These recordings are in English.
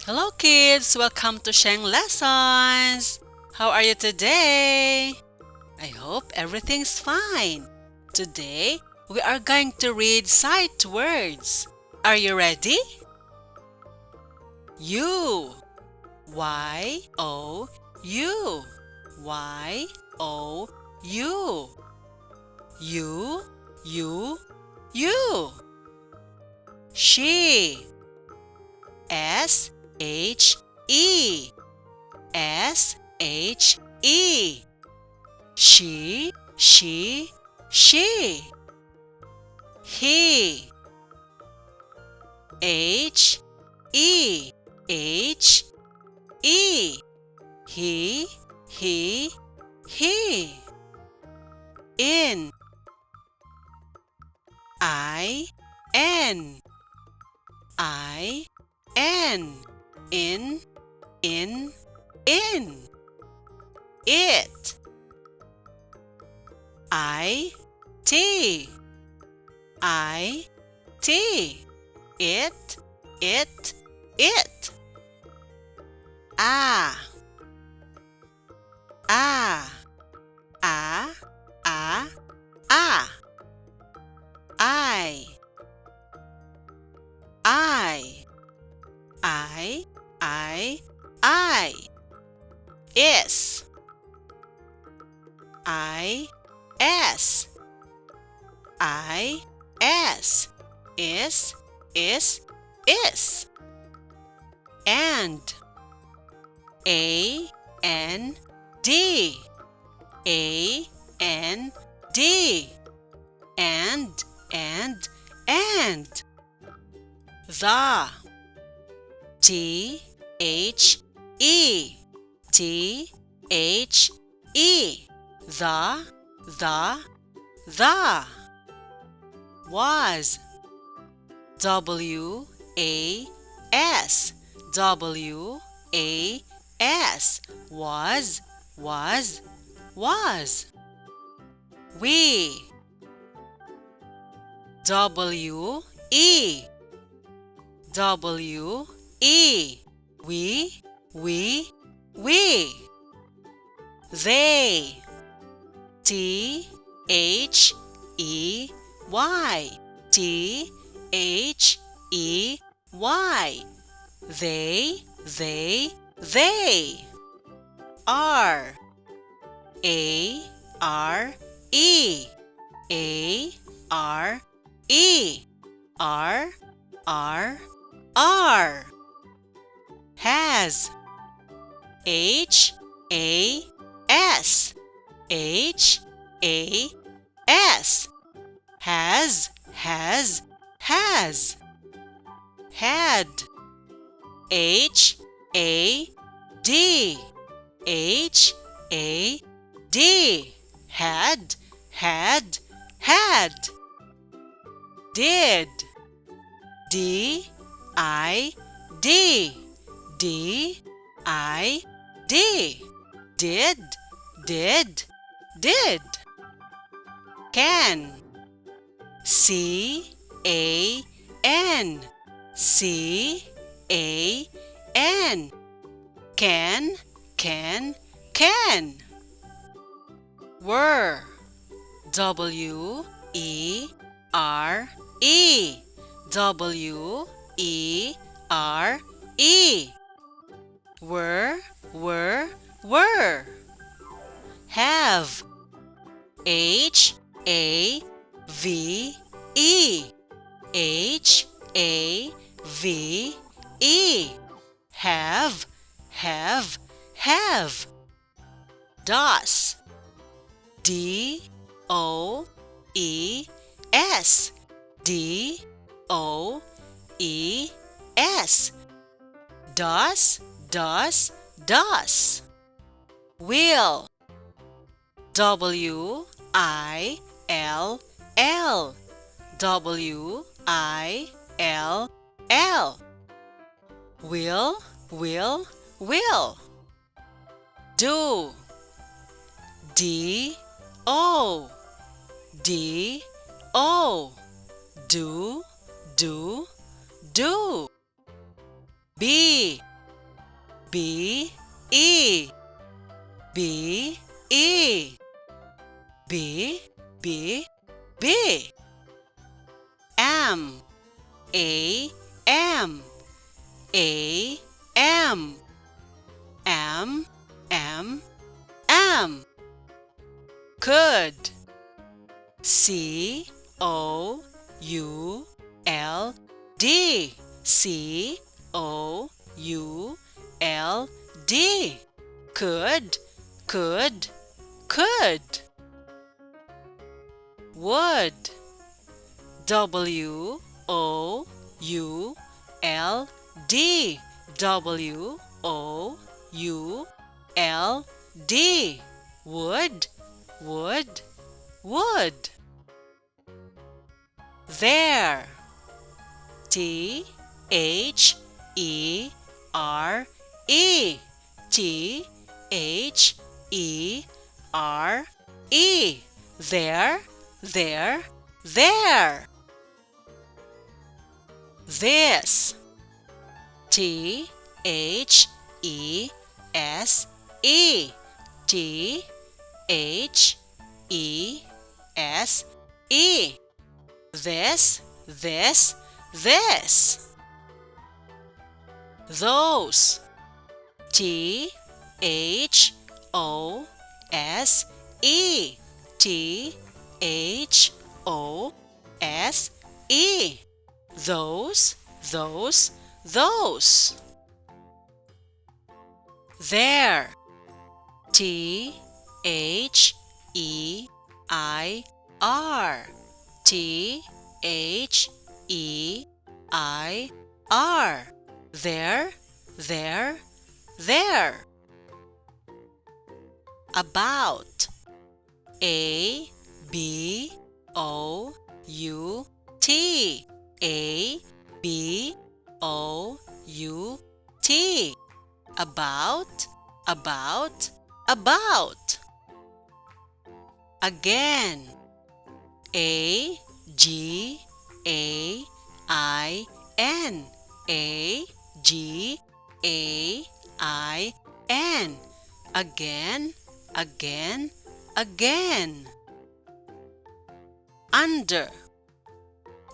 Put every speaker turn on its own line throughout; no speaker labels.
Hello kids, welcome to Sheng Lessons. How are you today? I hope everything's fine. Today, we are going to read sight words. Are you ready? U Y-O-U Y-O-U U She S-H-E S-H-E She He H-E H-E He In I-N I-N In It I-T I-T It Ah Ah Ah Ah Ah I I I I Is I S I S Is And A N D A N D And The T H E T H E The Was W A S W-A-S was We W-E W-E We They T-H-E-Y T-H-E-Y They Are A-R-E A-R-E R Has H-A-S H-A-S Has Had H-A-D H-A-D Had Did D-I-D D-I-D Did Can C-A-N C-A-N Can Were W-E-R-E W-E-R-E Were Have H-A-V-E H-A-V-E Have DOS D-O-E-S D-O-E-S DOS Will W-I-L-L W-I-L-L Will Do D-O D-O Do Be B, E, B, E, B, B, B. M, A, M, A, M, M, M, M. Could. C, O, U, L, D, C, O, U, L, D. Could, could, could. Would. W, O, U, L, D, W, O, U, L, D. Would, would, would. There. T, H, E, R, E, T, H, E, R, E. There, there, there. This. T, H, E, S, E, T, H, E, S, E. This, this, this. Those. T, H, O, S, E, T, H, O, S, E. Those, those, those. There. T, H, E, I, R. T, H, E, I, R. There, there, there. About. A, B, O, U, T. A, B, O, U, T. About, about, about. Again. A, G, A, I, N. A, G, A, I, N. Again, again, again. Under.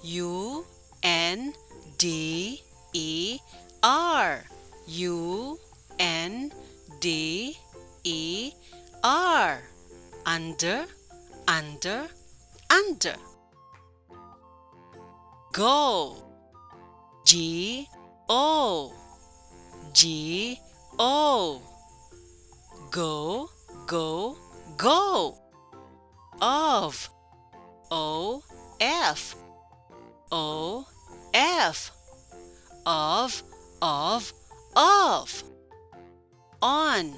U, N, D, E, R. U, N, D, E, R. Under, under, under. Go. G, O, G, O. Go, go, go. Of. O, F, O, F. Of, of. On.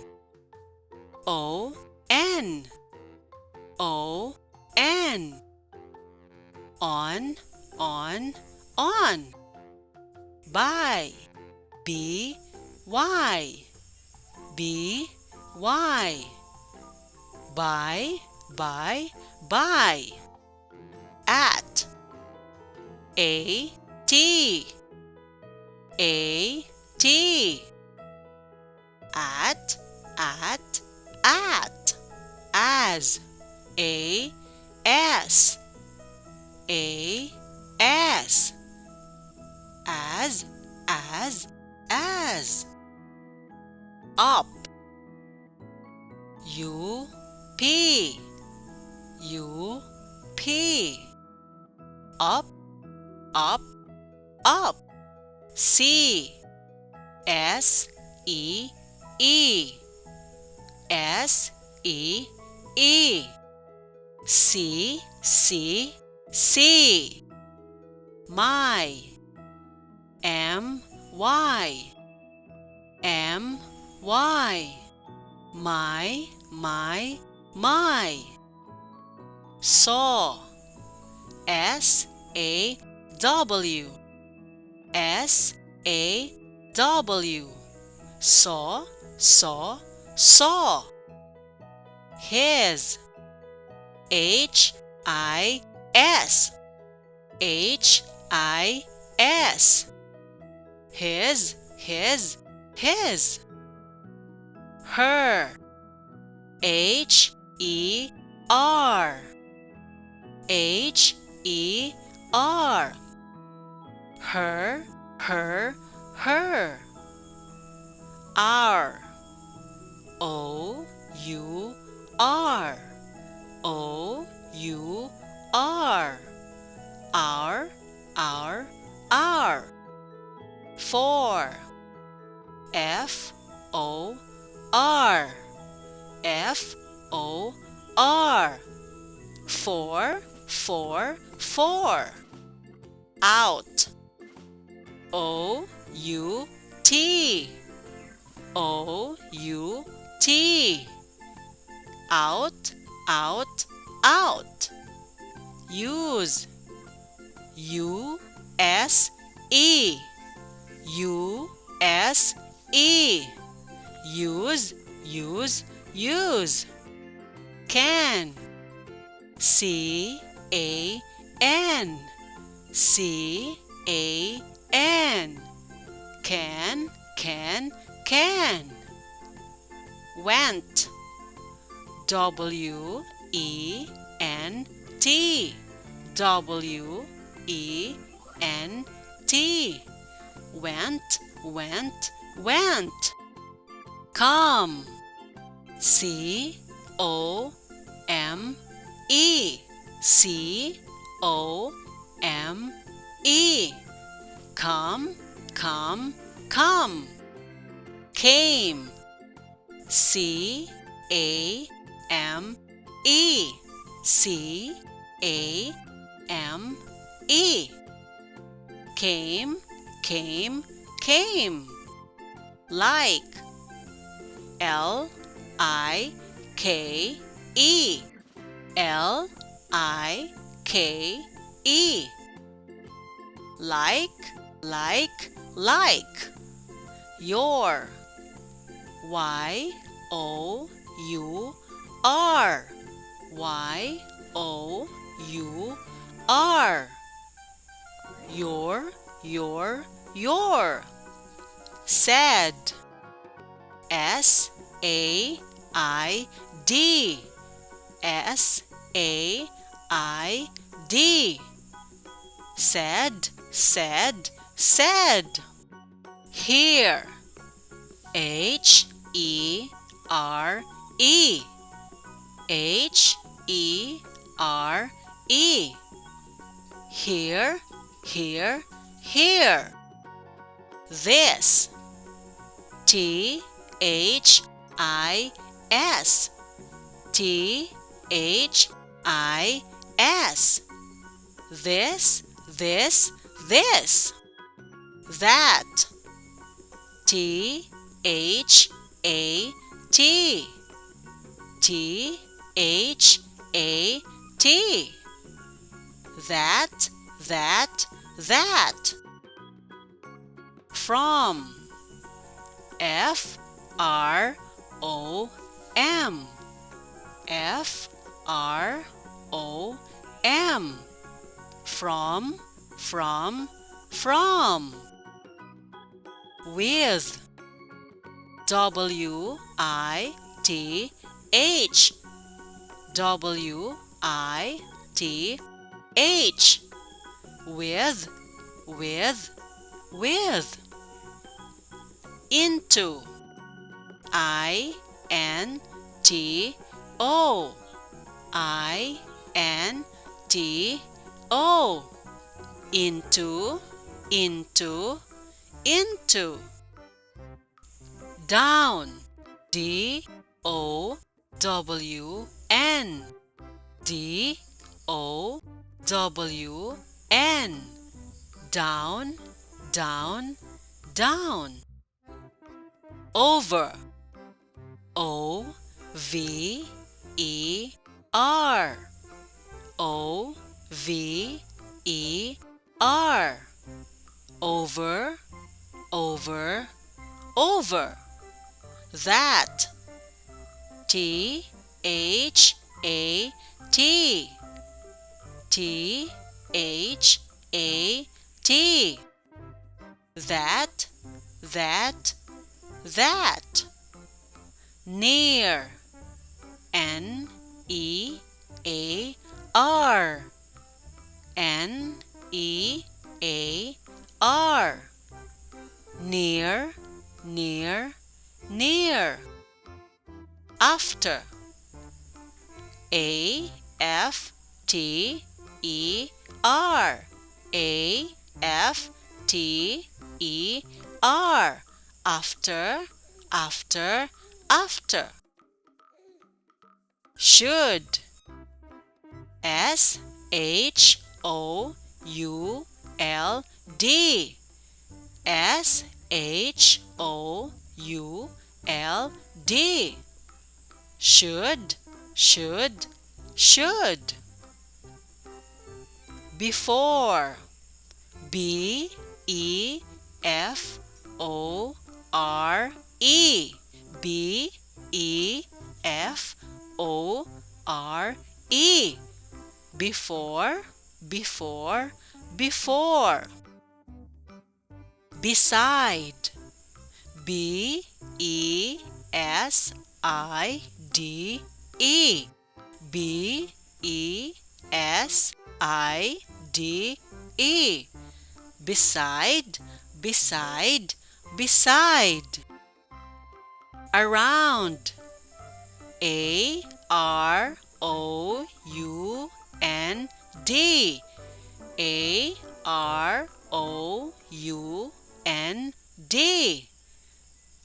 O, N, O, N. On, on. By. B, Y, B, Y. By, by. At. A, T, A, T. At, at. As. A, S, A, S. As, as. Up. U, P, U, P. Up, up. C, S, E, E. S, E, E. C, C. My. M, Y. M, Y. My. Saw. S, A, W. S, A, W. Saw. His. H, I, S. H, I, S. His. her. H-E-R. H-E-R. Her, her, her. R. O-U-R. O-U-R. R, R, R. Four. F-O-R. F-O-R. Four, four, four. Out. O-U-T. O-U-T. Out, out, out. Use. U-S-E. U-S-E. Use, use, use. Can. C-A-N. C-A-N. Can, can, can. Went. W-E-N-T. W-E-N-T. Went, went, went. Come. C-O-M-E. C-O-M-E. Come, come, come. Came. C-A-M-E. C-A-M-E. Came, came, came. Like. L-I-K-E. L-I-K-E. Like, like, like. Your. Y-O-U-R. Y-O-U-R. Your. Said. S-A-I-D. S-A-I-D. Said, said, said. Here. H-E-R-E. H-E-R-E. Here, here, here. This. T-H-I-S. T-H-I-S. This, this, this. That. T-H-A-T. T-H-A-T. That, that, that. From. F-R-O-M. F-R-O-M. From, from. With. W-I-T-H. W-I-T-H. With. Into. I-N-T-O. I-N-T-O. Into. Down. D-O-W-N. D-O-W-N. Down. Over. O-V-E-R. O-V-E-R. Over. That. T-H-A-T. T-H-A-T. That. near. N-E-A-R. N-E-A-R. Near, near, near. After. A-F-T-E-R. A-F-T-E-R. After, after, after. Should. S-H-O-U-L-D. S-H-O-U-L-D. Should, should, should. Before. B-E-F-O-R-E. B-E-F-O-R-E. Before, before, before. Beside. B-E-S-I-D-E. B-E-S-I-D-E. Beside, beside, beside. Around. A-R-O-U-N-D. A-R-O-U-N-D.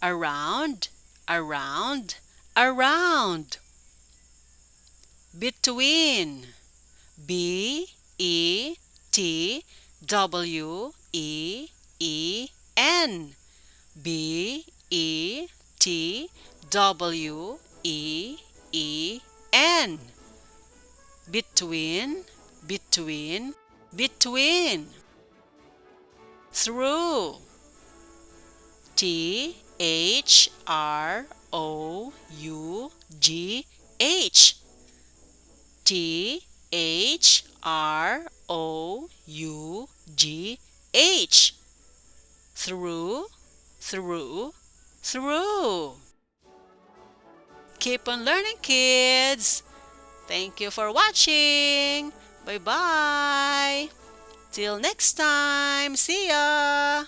Around, around, around. Between. B-E-T-W-E-E-N. B-E-T-W-E-E-N. Between, between, between. Through. T-H-R-O-U-G-H. T-H-R-O-U-G-H. Through, through, through. Keep on learning, kids. Thank you for watching. Bye-bye. Till next time. See ya.